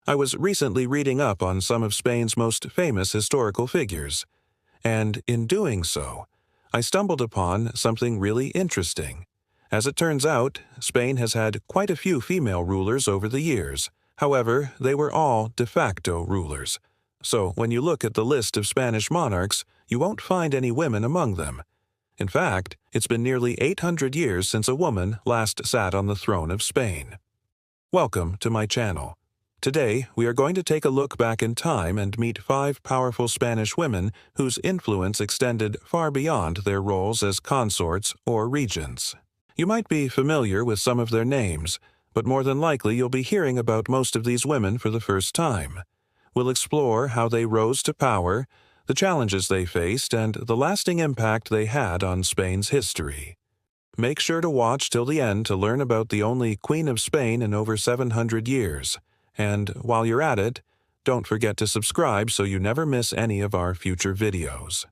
I was recently reading up on some of Spain's most famous historical figures, and in doing so, I stumbled upon something really interesting. As it turns out, Spain has had quite a few female rulers over the years. However, they were all de facto rulers. So when you look at the list of Spanish monarchs, you won't find any women among them. In fact, it's been nearly 800 years since a woman last sat on the throne of Spain. Welcome to my channel. Today, we are going to take a look back in time and meet 5 powerful Spanish women whose influence extended far beyond their roles as consorts or regents. You might be familiar with some of their names, but more than likely you'll be hearing about most of these women for the first time. We'll explore how they rose to power, the challenges they faced, and the lasting impact they had on Spain's history. Make sure to watch till the end to learn about the only Queen of Spain in over 700 years. And while you're at it, don't forget to subscribe so you never miss any of our future videos.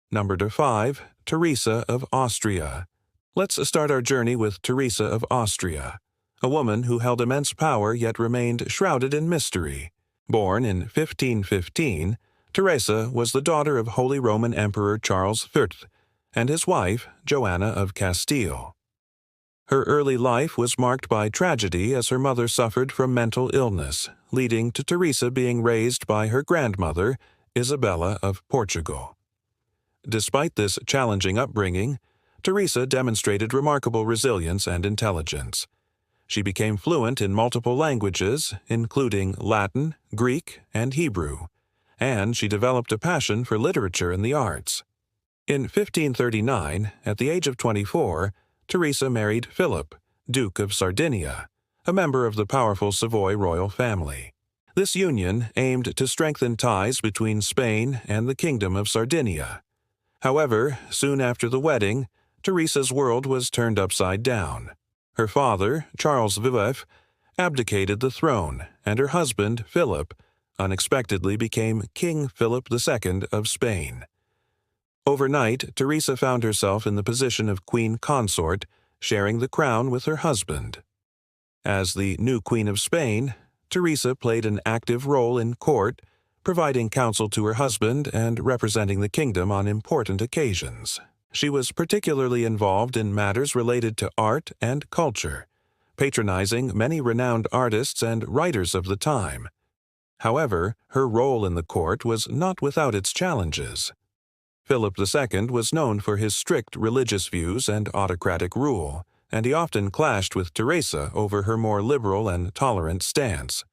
Number 5, Teresa of Austria. Let's start our journey with Teresa of Austria, a woman who held immense power yet remained shrouded in mystery. Born in 1515, Teresa was the daughter of Holy Roman Emperor Charles IV and his wife, Joanna of Castile. Her early life was marked by tragedy as her mother suffered from mental illness, leading to Teresa being raised by her grandmother, Isabella of Portugal. Despite this challenging upbringing, Teresa demonstrated remarkable resilience and intelligence. She became fluent in multiple languages, including Latin, Greek, and Hebrew, and she developed a passion for literature and the arts. In 1539, at the age of 24, Teresa married Philip, Duke of Sardinia, a member of the powerful Savoy royal family. This union aimed to strengthen ties between Spain and the Kingdom of Sardinia. However, soon after the wedding, Teresa's world was turned upside down. Her father, Charles V, abdicated the throne, and her husband, Philip, unexpectedly became King Philip II of Spain. Overnight, Teresa found herself in the position of queen consort, sharing the crown with her husband. As the new Queen of Spain, Teresa played an active role in court, providing counsel to her husband and representing the kingdom on important occasions. She was particularly involved in matters related to art and culture, patronizing many renowned artists and writers of the time. However, her role in the court was not without its challenges. Philip II was known for his strict religious views and autocratic rule, and he often clashed with Teresa over her more liberal and tolerant stance.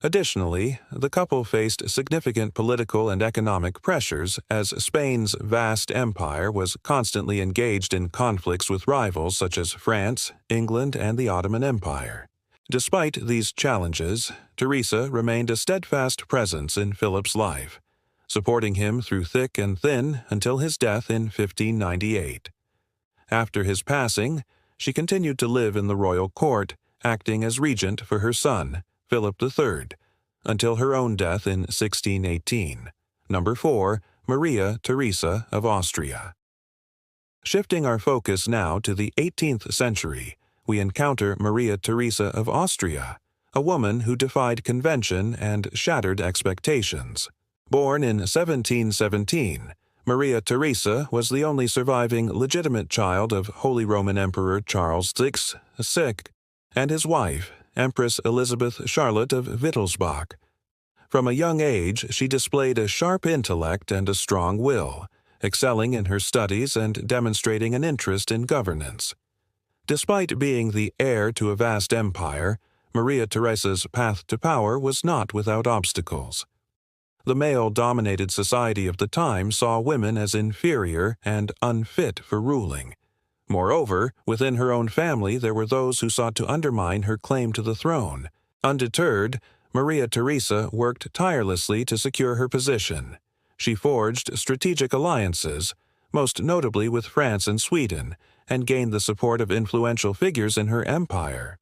Additionally, the couple faced significant political and economic pressures as Spain's vast empire was constantly engaged in conflicts with rivals such as France, England, and the Ottoman Empire. Despite these challenges, Teresa remained a steadfast presence in Philip's life, supporting him through thick and thin until his death in 1598. After his passing, she continued to live in the royal court, acting as regent for her son, Philip III, until her own death in 1618. Number 4, Maria Theresa of Austria. Shifting our focus now to the 18th century, we encounter Maria Theresa of Austria, a woman who defied convention and shattered expectations. Born in 1717, Maria Theresa was the only surviving legitimate child of Holy Roman Emperor Charles VI and his wife, Empress Elizabeth Charlotte of Wittelsbach. From a young age, she displayed a sharp intellect and a strong will, excelling in her studies and demonstrating an interest in governance. Despite being the heir to a vast empire, Maria Theresa's path to power was not without obstacles. The male-dominated society of the time saw women as inferior and unfit for ruling. Moreover, within her own family there were those who sought to undermine her claim to the throne. Undeterred, Maria Theresa worked tirelessly to secure her position. She forged strategic alliances, most notably with France and Sweden, and gained the support of influential figures in her empire.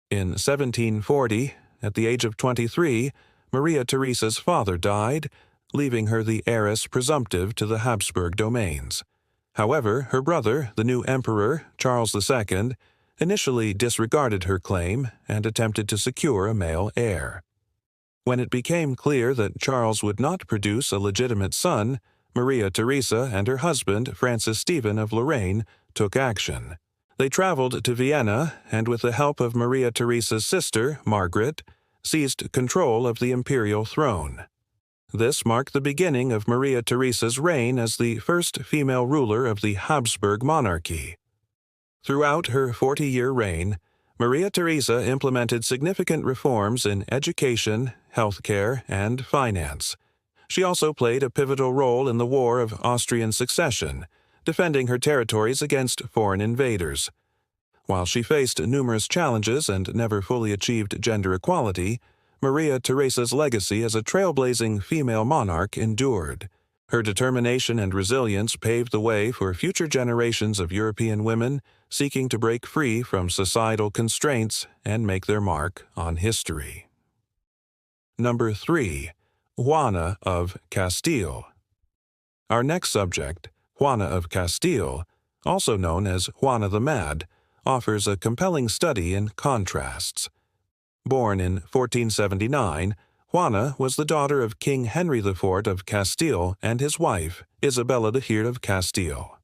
In 1740, at the age of 23, Maria Theresa's father died, leaving her the heiress presumptive to the Habsburg domains. However, her brother, the new emperor, Charles II, initially disregarded her claim and attempted to secure a male heir. When it became clear that Charles would not produce a legitimate son, Maria Theresa and her husband, Francis Stephen of Lorraine, took action. They traveled to Vienna and, with the help of Maria Theresa's sister, Margaret, seized control of the imperial throne. This marked the beginning of Maria Theresa's reign as the first female ruler of the Habsburg monarchy. Throughout her 40-year reign, Maria Theresa implemented significant reforms in education, healthcare, and finance. She also played a pivotal role in the War of Austrian Succession, defending her territories against foreign invaders. While she faced numerous challenges and never fully achieved gender equality, Maria Theresa's legacy as a trailblazing female monarch endured. Her determination and resilience paved the way for future generations of European women seeking to break free from societal constraints and make their mark on history. Number 3. Juana of Castile. Our next subject, Juana of Castile, also known as Juana the Mad, offers a compelling study in contrasts. Born in 1479, Juana was the daughter of King Henry IV of Castile and his wife, Isabella I of Castile.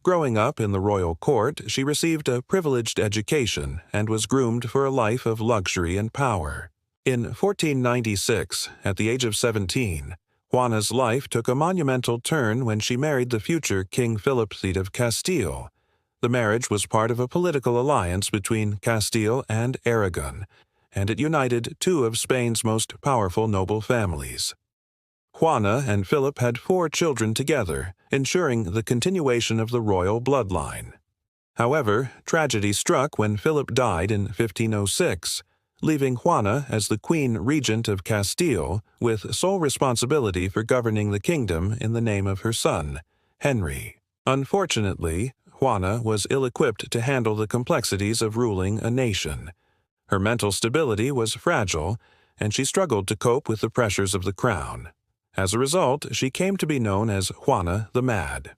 Growing up in the royal court, she received a privileged education and was groomed for a life of luxury and power. In 1496, at the age of 17, Juana's life took a monumental turn when she married the future King Philip V of Castile. The marriage was part of a political alliance between Castile and Aragon, and it united two of Spain's most powerful noble families. Juana and Philip had 4 children together, ensuring the continuation of the royal bloodline. However, tragedy struck when Philip died in 1506, leaving Juana as the Queen Regent of Castile with sole responsibility for governing the kingdom in the name of her son, Henry. Unfortunately, Juana was ill-equipped to handle the complexities of ruling a nation. Her mental stability was fragile, and she struggled to cope with the pressures of the crown. As a result, she came to be known as Juana the Mad.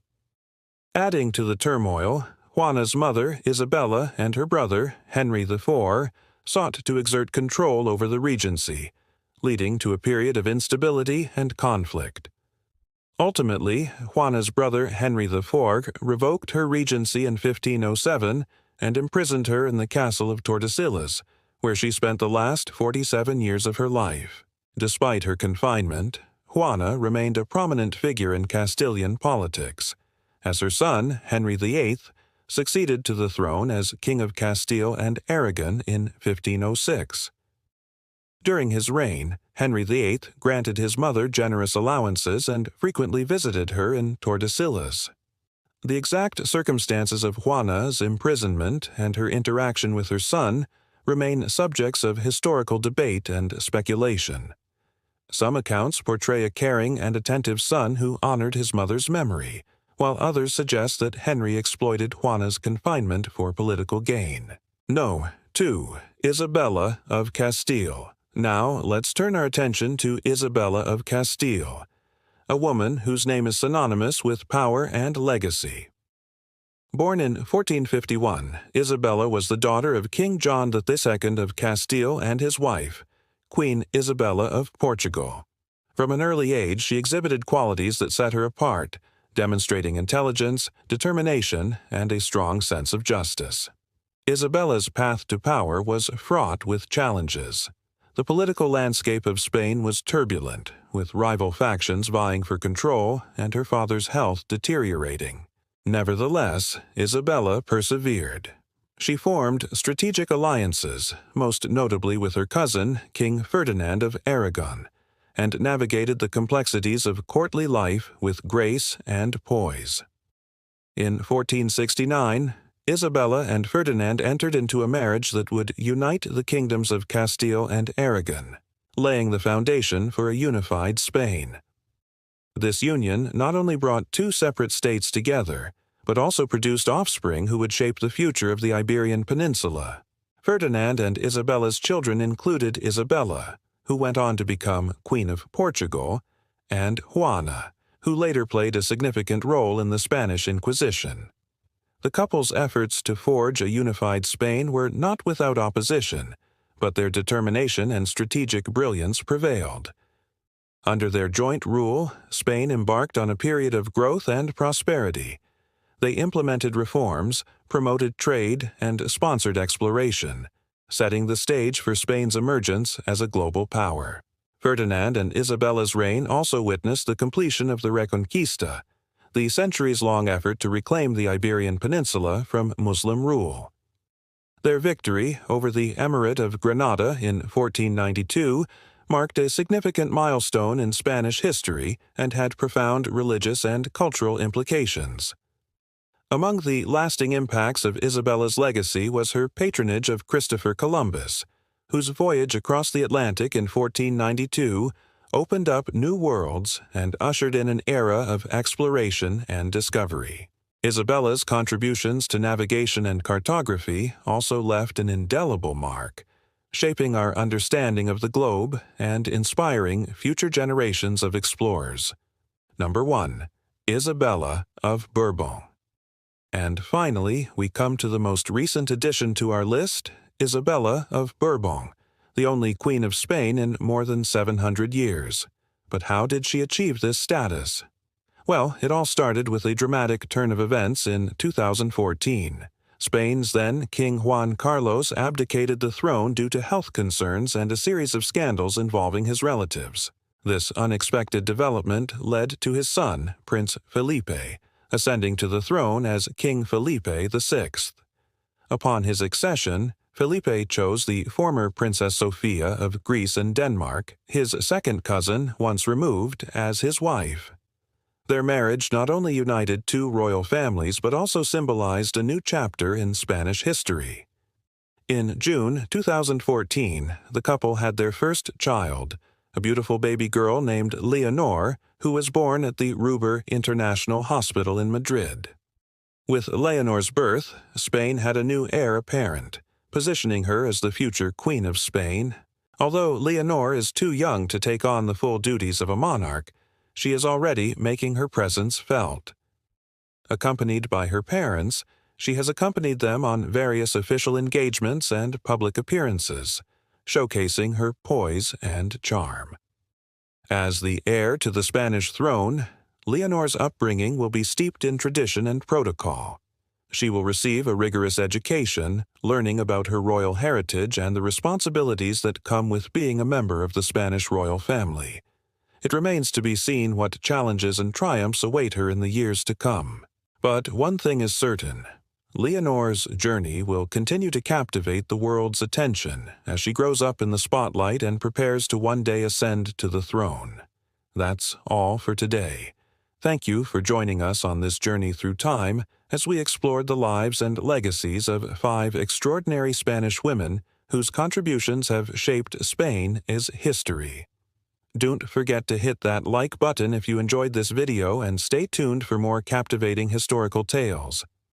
Adding to the turmoil, Juana's mother, Isabella, and her brother, Henry IV, sought to exert control over the regency, leading to a period of instability and conflict. Ultimately, Juana's brother Henry IV revoked her regency in 1507 and imprisoned her in the castle of Tordesillas, where she spent the last 47 years of her life. Despite her confinement, Juana remained a prominent figure in Castilian politics, as her son, Henry VIII, succeeded to the throne as King of Castile and Aragon in 1506. During his reign, Henry VIII granted his mother generous allowances and frequently visited her in Tordesillas. The exact circumstances of Juana's imprisonment and her interaction with her son remain subjects of historical debate and speculation. Some accounts portray a caring and attentive son who honored his mother's memory, while others suggest that Henry exploited Juana's confinement for political gain. No. 2. Isabella of Castile. Now, let's turn our attention to Isabella of Castile, a woman whose name is synonymous with power and legacy. Born in 1451, Isabella was the daughter of King John II of Castile and his wife, Queen Isabella of Portugal. From an early age, she exhibited qualities that set her apart, demonstrating intelligence, determination, and a strong sense of justice. Isabella's path to power was fraught with challenges. The political landscape of Spain was turbulent, with rival factions vying for control and her father's health deteriorating. Nevertheless, Isabella persevered. She formed strategic alliances, most notably with her cousin, King Ferdinand of Aragon, and navigated the complexities of courtly life with grace and poise. In 1469, Isabella and Ferdinand entered into a marriage that would unite the kingdoms of Castile and Aragon, laying the foundation for a unified Spain. This union not only brought 2 separate states together, but also produced offspring who would shape the future of the Iberian Peninsula. Ferdinand and Isabella's children included Isabella, who went on to become Queen of Portugal, and Juana, who later played a significant role in the Spanish Inquisition. The couple's efforts to forge a unified Spain were not without opposition, but their determination and strategic brilliance prevailed. Under their joint rule, Spain embarked on a period of growth and prosperity. They implemented reforms, promoted trade, and sponsored exploration, setting the stage for Spain's emergence as a global power. Ferdinand and Isabella's reign also witnessed the completion of the Reconquista, the centuries-long effort to reclaim the Iberian Peninsula from Muslim rule. Their victory over the Emirate of Granada in 1492 marked a significant milestone in Spanish history and had profound religious and cultural implications. Among the lasting impacts of Isabella's legacy was her patronage of Christopher Columbus, whose voyage across the Atlantic in 1492 opened up new worlds and ushered in an era of exploration and discovery. Isabella's contributions to navigation and cartography also left an indelible mark, shaping our understanding of the globe and inspiring future generations of explorers. Number 1. Isabella of Bourbon. And finally, we come to the most recent addition to our list, Isabella of Bourbon, the only Queen of Spain in more than 700 years. But how did she achieve this status? Well, it all started with a dramatic turn of events in 2014. Spain's then King Juan Carlos abdicated the throne due to health concerns and a series of scandals involving his relatives. This unexpected development led to his son, Prince Felipe, ascending to the throne as King Felipe VI. Upon his accession, Felipe chose the former Princess Sofia of Greece and Denmark, his second cousin once removed, as his wife. Their marriage not only united two royal families but also symbolized a new chapter in Spanish history. In June 2014, the couple had their first child, a beautiful baby girl named Leonor, who was born at the Ruber International Hospital in Madrid. With Leonor's birth, Spain had a new heir apparent, positioning her as the future Queen of Spain. Although Leonor is too young to take on the full duties of a monarch, she is already making her presence felt. Accompanied by her parents, she has accompanied them on various official engagements and public appearances, showcasing her poise and charm. As the heir to the Spanish throne, Leonor's upbringing will be steeped in tradition and protocol. She will receive a rigorous education, learning about her royal heritage and the responsibilities that come with being a member of the Spanish royal family. It remains to be seen what challenges and triumphs await her in the years to come. But one thing is certain. Leonor's journey will continue to captivate the world's attention as she grows up in the spotlight and prepares to one day ascend to the throne. That's all for today. Thank you for joining us on this journey through time as we explored the lives and legacies of 5 extraordinary Spanish women whose contributions have shaped Spain as history. Don't forget to hit that like button if you enjoyed this video and stay tuned for more captivating historical tales.